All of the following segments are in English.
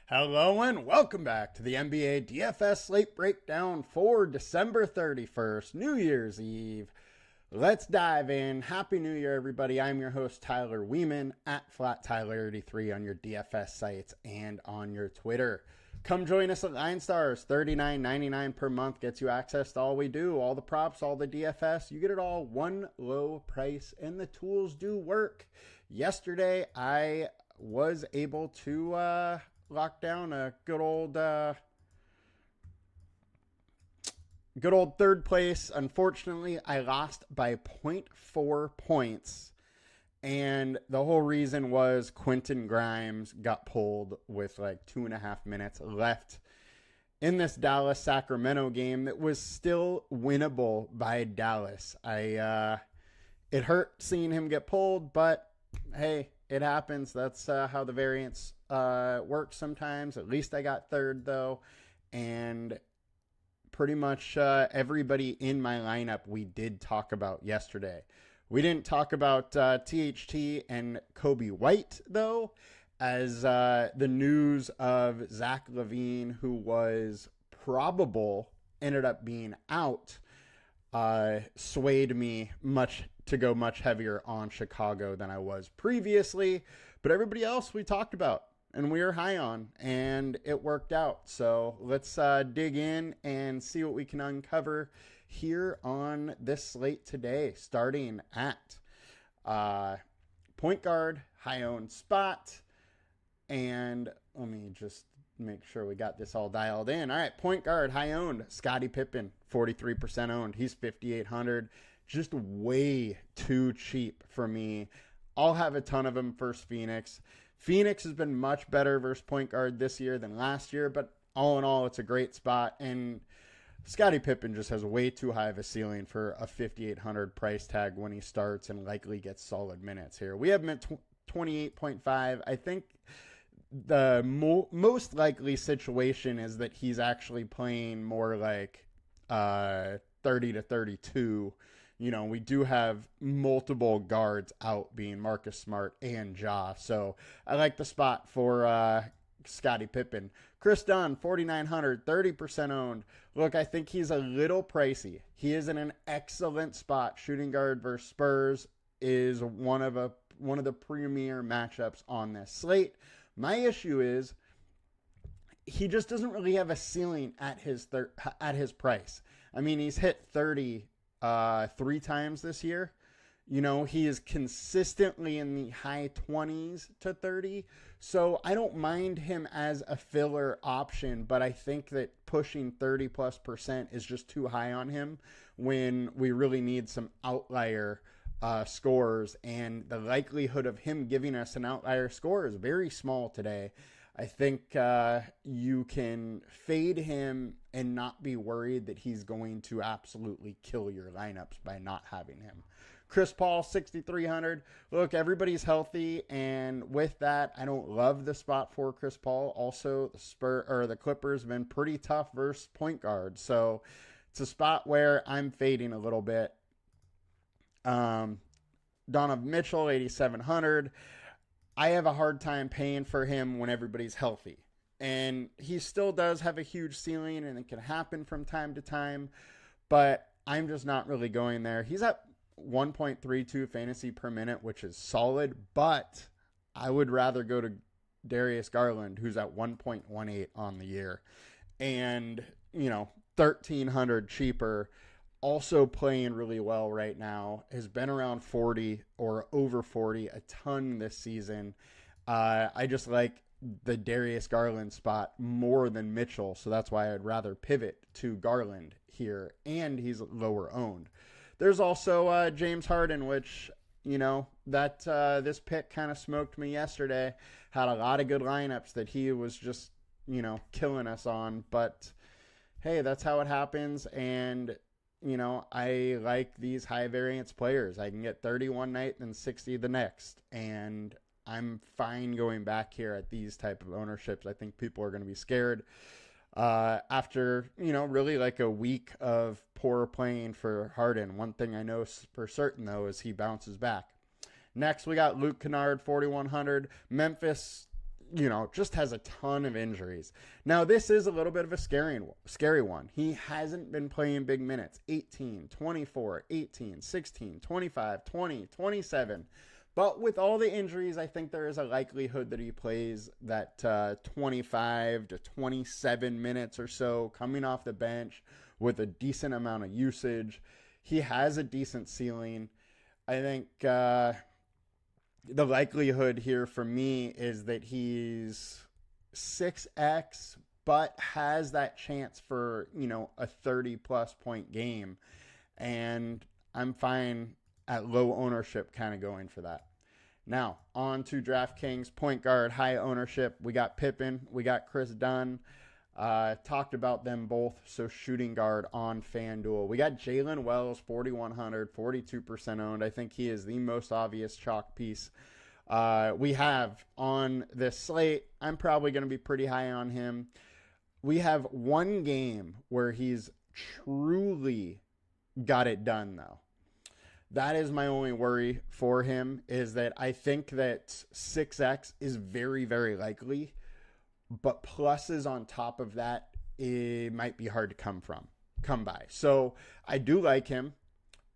Hello and welcome back to the NBA DFS Slate Breakdown for December 31st, New Year's Eve. Let's dive in. Happy New Year, everybody. I'm your host, Tyler Wiemann, at FlatTyler83 on your DFS sites and on your Twitter. Come join us at Line Stars. $39.99 per month gets you access to all we do, all the props, all the DFS. You get it all one low price, and the tools do work. Yesterday, I was able to lock down a good old third place. Unfortunately, I lost by 0.4 points. And the whole reason was Quentin Grimes got pulled with like 2.5 minutes left in this Dallas-Sacramento game that was still winnable by Dallas. It hurt seeing him get pulled, but hey, it happens. That's how the variance works sometimes. At least I got third, though. And pretty much everybody in my lineup we did talk about yesterday. We didn't talk about THT and Kobe White, though, as the news of Zach LaVine, who was probable, ended up being out, swayed me to go much heavier on Chicago than I was previously. But everybody else we talked about and we were high on, and it worked out. So let's dig in and see what we can uncover here on this slate today, starting at point guard, high-owned spot. And let me just make sure we got this all dialed in. All right, point guard, high-owned, Scottie Pippen, 43% owned. He's 5,800. Just way too cheap for me. I'll have a ton of them versus Phoenix. Phoenix has been much better versus point guard this year than last year, but all in all, it's a great spot. And Scottie Pippen just has way too high of a ceiling for a 5,800 price tag when he starts and likely gets solid minutes here. We have him at 28.5. I think the most likely situation is that he's actually playing more like 30 to 32. You know, we do have multiple guards out, being Marcus Smart and Ja. So I like the spot for Scottie Pippen. Chris Dunn, 4,900, 30% owned. Look, I think he's a little pricey. He is in an excellent spot. Shooting guard versus Spurs is one of the premier matchups on this slate. My issue is he just doesn't really have a ceiling at his price. I mean, he's hit 30 3 times this year. You know, he is consistently in the high 20s to 30. So I don't mind him as a filler option, but I think that pushing 30+% is just too high on him when we really need some outlier scores. And the likelihood of him giving us an outlier score is very small today. I think you can fade him and not be worried that he's going to absolutely kill your lineups by not having him. Chris Paul, 6,300. Look, everybody's healthy, and with that, I don't love the spot for Chris Paul. Also, the Clippers have been pretty tough versus point guard, so it's a spot where I'm fading a little bit. Donovan Mitchell, 8,700. I have a hard time paying for him when everybody's healthy. And he still does have a huge ceiling, and it can happen from time to time. But I'm just not really going there. He's at 1.32 fantasy per minute, which is solid. But I would rather go to Darius Garland, who's at 1.18 on the year. And, 1,300 cheaper. Also playing really well right now, has been around 40 or over 40 a ton this season. I just like the Darius Garland spot more than Mitchell, so that's why I'd rather pivot to Garland here, and he's lower owned. There's also James Harden, which, this pick kind of smoked me yesterday. Had a lot of good lineups that he was just, killing us on, but hey, that's how it happens, and I like these high variance players. I can get 30 one night and 60 the next. And I'm fine going back here at these type of ownerships. I think people are going to be scared after, really like a week of poor playing for Harden. One thing I know for certain, though, is he bounces back. Next, we got Luke Kennard, 4,100. Memphis, just has a ton of injuries. Now, this is a little bit of a scary one. He hasn't been playing big minutes. 18, 24, 18, 16, 25, 20, 27. But with all the injuries, I think there is a likelihood that he plays that 25 to 27 minutes or so coming off the bench with a decent amount of usage. He has a decent ceiling. I think the likelihood here for me is that he's 6x, but has that chance for, a 30-plus point game. And I'm fine at low ownership kind of going for that. Now, on to DraftKings point guard, high ownership. We got Pippen. We got Chris Dunn. Talked about them both. So shooting guard on FanDuel. We got Jalen Wells, 4,100, 42% owned. I think he is the most obvious chalk piece we have on this slate. I'm probably going to be pretty high on him. We have one game where he's truly got it done, though. That is my only worry for him, is that I think that 6x is very, very likely, but pluses on top of that, it might be hard to come by. So I do like him,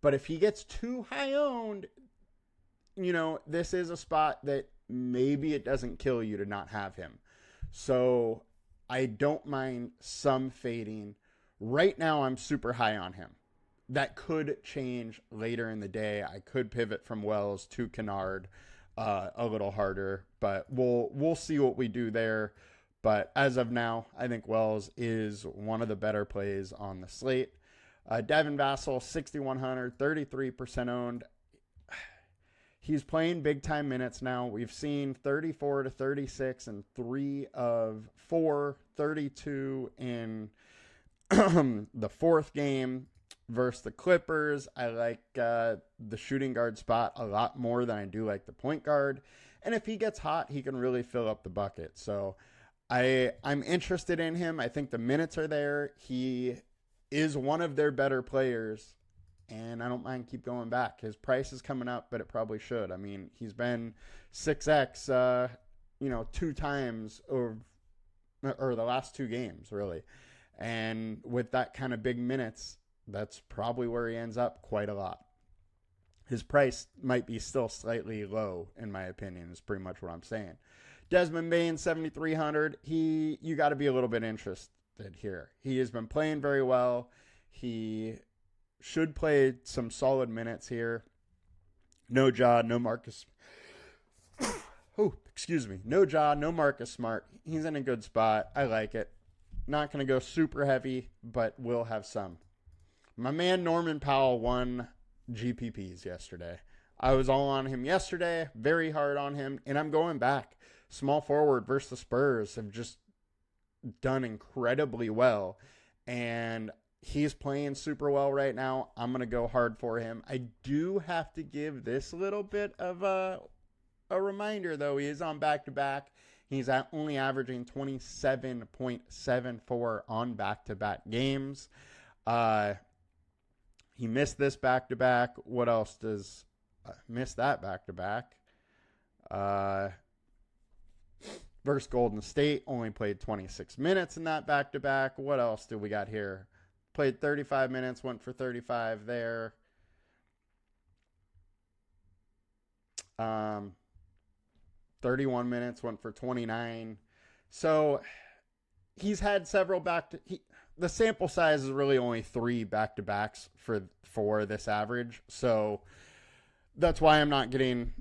but if he gets too high owned, this is a spot that maybe it doesn't kill you to not have him. So I don't mind some fading. Right now, I'm super high on him. That could change later in the day. I could pivot from Wells to Kennard a little harder, but we'll see what we do there. But as of now, I think Wells is one of the better plays on the slate. Devin Vassell, 6,100, 33% owned. He's playing big time minutes now. We've seen 34 to 36 in 3 of 4, 32 in the fourth game versus the Clippers. I like the shooting guard spot a lot more than I do like the point guard. And if he gets hot, he can really fill up the bucket. So I'm interested in him. I think the minutes are there. He is one of their better players, and I don't mind keep going back. His price is coming up, but it probably should. I mean, he's been 6x, 2 times or the last 2 games, really. And with that kind of big minutes, that's probably where he ends up quite a lot. His price might be still slightly low, in my opinion, is pretty much what I'm saying. Desmond Bane, 7,300. You got to be a little bit interested here. He has been playing very well. He should play some solid minutes here. No Ja, no Marcus. No Ja, no Marcus Smart. He's in a good spot. I like it. Not going to go super heavy, but will have some. My man Norman Powell won GPPs yesterday. I was all on him yesterday, very hard on him, and I'm going back. Small forward versus the Spurs have just done incredibly well, and he's playing super well right now. I'm going to go hard for him. I do have to give this little bit of a reminder, though. He is on back-to-back. He's only averaging 27.74 on back-to-back games. He missed this back-to-back. What else does miss that back-to-back? Versus Golden State, only played 26 minutes in that back-to-back. What else do we got here? Played 35 minutes, went for 35 there. 31 minutes, went for 29. So he's had several the sample size is really only 3 back-to-backs for this average. So that's why I'm not getting,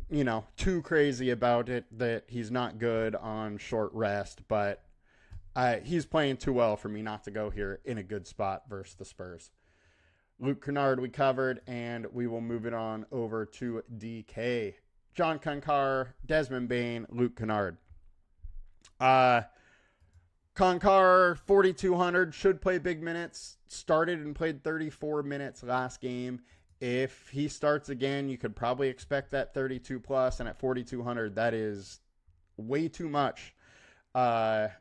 too crazy about it that he's not good on short rest. But he's playing too well for me not to go here in a good spot versus the Spurs. Luke Kennard we covered, and we will move it on over to DK. John Concar, Desmond Bane, Luke Kennard. Concar, 4,200, should play big minutes. Started and played 34 minutes last game. If he starts again, you could probably expect that 32 plus, and at 4,200, that is way too much, or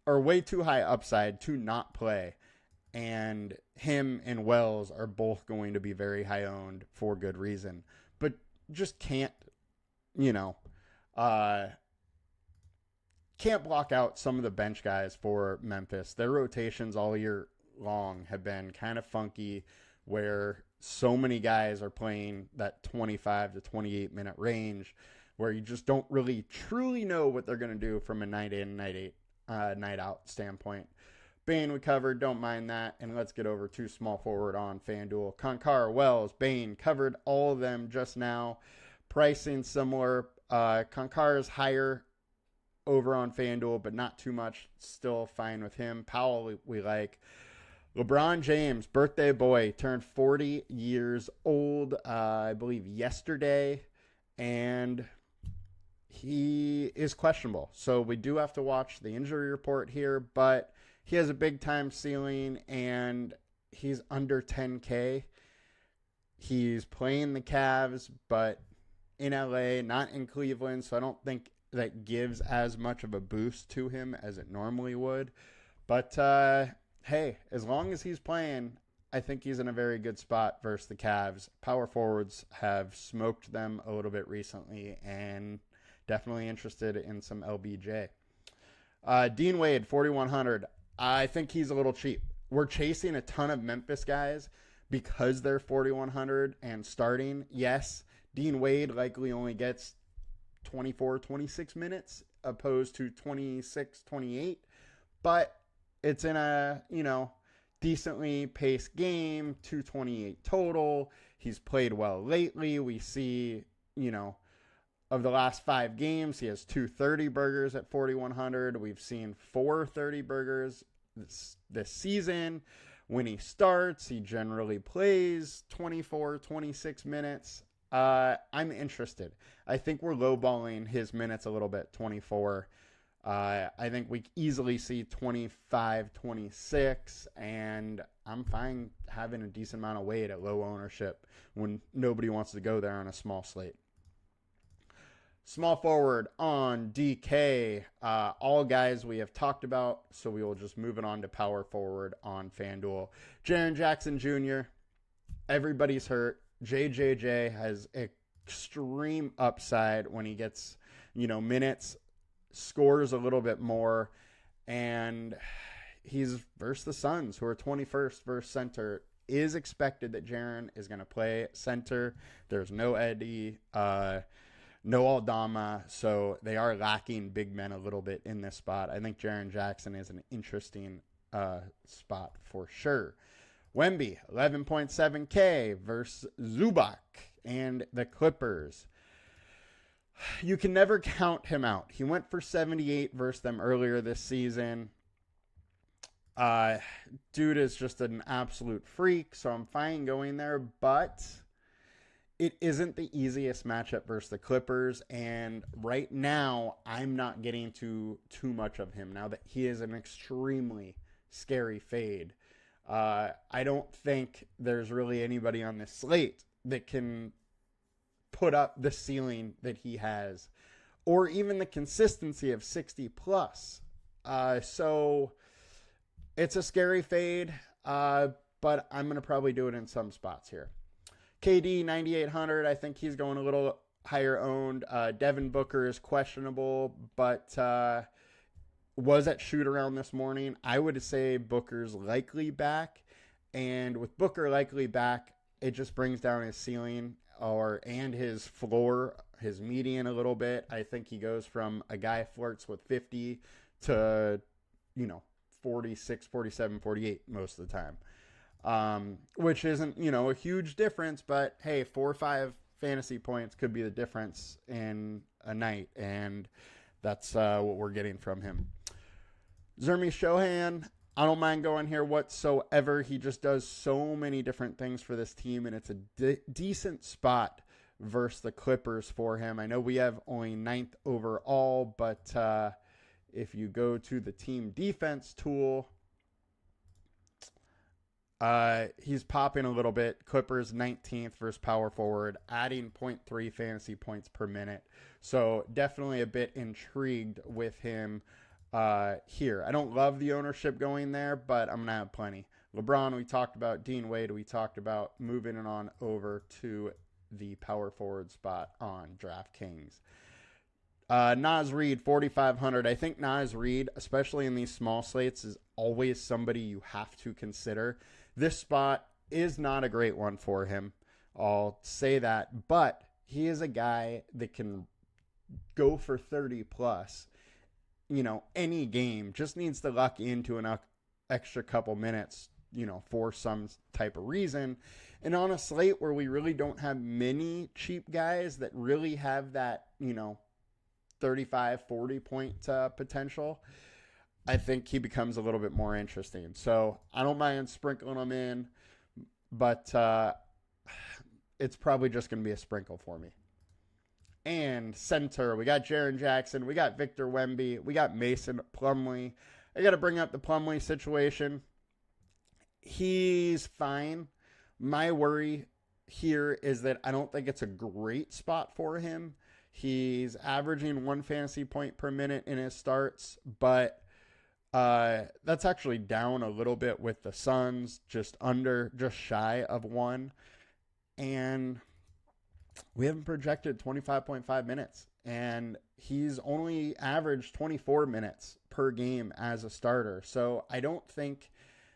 way too high upside to not play. And him and Wells are both going to be very high owned for good reason, but just can't, can't block out some of the bench guys for Memphis. Their rotations all year long have been kind of funky, where so many guys are playing that 25 to 28 minute range, where you just don't really truly know what they're going to do from a night in, night out standpoint. Bain we covered, don't mind that. And let's get over to small forward on FanDuel. Konkar, Wells, Bain, covered all of them just now. Pricing similar. Konkar is higher over on FanDuel, but not too much. Still fine with him. Powell we like. LeBron James, birthday boy, turned 40 years old, I believe yesterday, and he is questionable. So we do have to watch the injury report here, but he has a big-time ceiling, and he's under 10K. He's playing the Cavs, but in LA, not in Cleveland, so I don't think that gives as much of a boost to him as it normally would. But, hey, as long as he's playing, I think he's in a very good spot versus the Cavs. Power forwards have smoked them a little bit recently, and definitely interested in some LBJ. Dean Wade, 4,100. I think he's a little cheap. We're chasing a ton of Memphis guys because they're 4,100 and starting. Yes, Dean Wade likely only gets 24, 26 minutes opposed to 26, 28. But it's in a, decently paced game, 228 total. He's played well lately. We see, of the last 5 games, he has 2 30 burgers at 4,100. We've seen 4 30 burgers this season. When he starts, he generally plays 24, 26 minutes. I'm interested. I think we're lowballing his minutes a little bit, 24. I think we easily see 25, 26, and I'm fine having a decent amount of weight at low ownership when nobody wants to go there on a small slate. Small forward on DK, all guys we have talked about, so we will just move it on to power forward on FanDuel. Jaren Jackson Jr., everybody's hurt. JJJ has extreme upside when he gets, minutes, scores a little bit more, and he's versus the Suns, who are 21st versus center. Is expected that Jaren is going to play center. There's no Eddie, no Aldama, so they are lacking big men a little bit in this spot. I think Jaren Jackson is an interesting spot for sure. Wemby, 11.7K versus Zubac and the Clippers. You can never count him out. He went for 78 versus them earlier this season. Dude is just an absolute freak, so I'm fine going there, but it isn't the easiest matchup versus the Clippers, and right now I'm not getting too much of him now that he is an extremely scary fade. I don't think there's really anybody on this slate that can put up the ceiling that he has, or even the consistency of 60 plus. So it's a scary fade, but I'm going to probably do it in some spots here. KD, 9,800. I think he's going a little higher owned. Devin Booker is questionable, but was at shoot around this morning. I would say Booker's likely back, and with Booker likely back, it just brings down his ceiling and his floor, his median a little bit. I think he goes from a guy flirts with 50 to 46, 47, 48 most of the time, which isn't a huge difference, but hey, 4 or 5 fantasy points could be the difference in a night, and that's what we're getting from him. Zermi Shohan, I don't mind going here whatsoever. He just does so many different things for this team, and it's a decent spot versus the Clippers for him. I know we have only 9th overall, but if you go to the team defense tool, he's popping a little bit. Clippers 19th versus power forward, adding 0.3 fantasy points per minute. So definitely a bit intrigued with him here. I don't love the ownership going there, but I'm going to have plenty. LeBron, we talked about. Dean Wade, we talked about. Moving it on over to the power forward spot on DraftKings. Nas Reed, 4,500. I think Nas Reed, especially in these small slates, is always somebody you have to consider. This spot is not a great one for him. I'll say that. But he is a guy that can go for 30 plus, any game. Just needs to luck into an extra couple minutes, for some type of reason. And on a slate where we really don't have many cheap guys that really have that, 35, 40 point potential, I think he becomes a little bit more interesting. So I don't mind sprinkling him in, but it's probably just going to be a sprinkle for me. And center, we got Jaren Jackson, we got Victor Wemby, we got Mason Plumlee. I got to bring up the Plumlee situation. He's fine. My worry here is that I don't think it's a great spot for him. He's averaging 1 fantasy point per minute in his starts, but that's actually down a little bit with the Suns, just shy of 1. And we haven't projected 25.5 minutes, and he's only averaged 24 minutes per game as a starter. So I don't think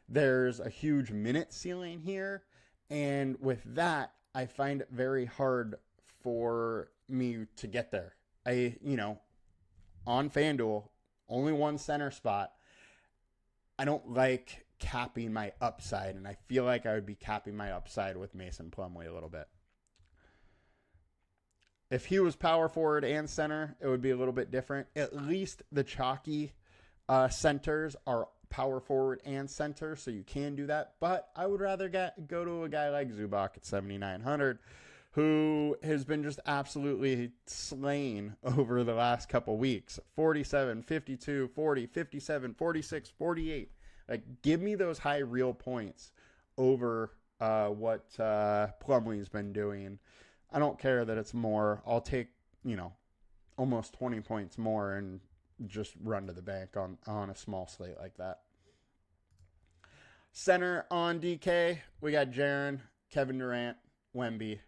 there's a huge minute ceiling here. And with that, I find it very hard for me to get there. On FanDuel, only one center spot. I don't like capping my upside, and I feel like I would be capping my upside with Mason Plumlee a little bit. If he was power forward and center, it would be a little bit different. At least the chalky centers are power forward and center, so you can do that. But I would rather go to a guy like Zubac at 7,900, who has been just absolutely slain over the last couple weeks. 47, 52, 40, 57, 46, 48. Like, give me those high real points over what Plumlee's been doing. I don't care that it's more. I'll take, almost 20 points more and just run to the bank on a small slate like that. Center on DK, we got Jaren, Kevin Durant, Wemby.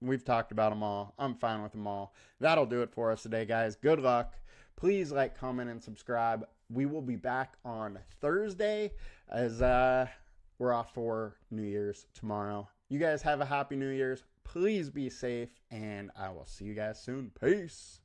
We've talked about them all. I'm fine with them all. That'll do it for us today, guys. Good luck. Please like, comment, and subscribe. We will be back on Thursday as we're off for New Year's tomorrow. You guys have a happy New Year's. Please be safe, and I will see you guys soon. Peace.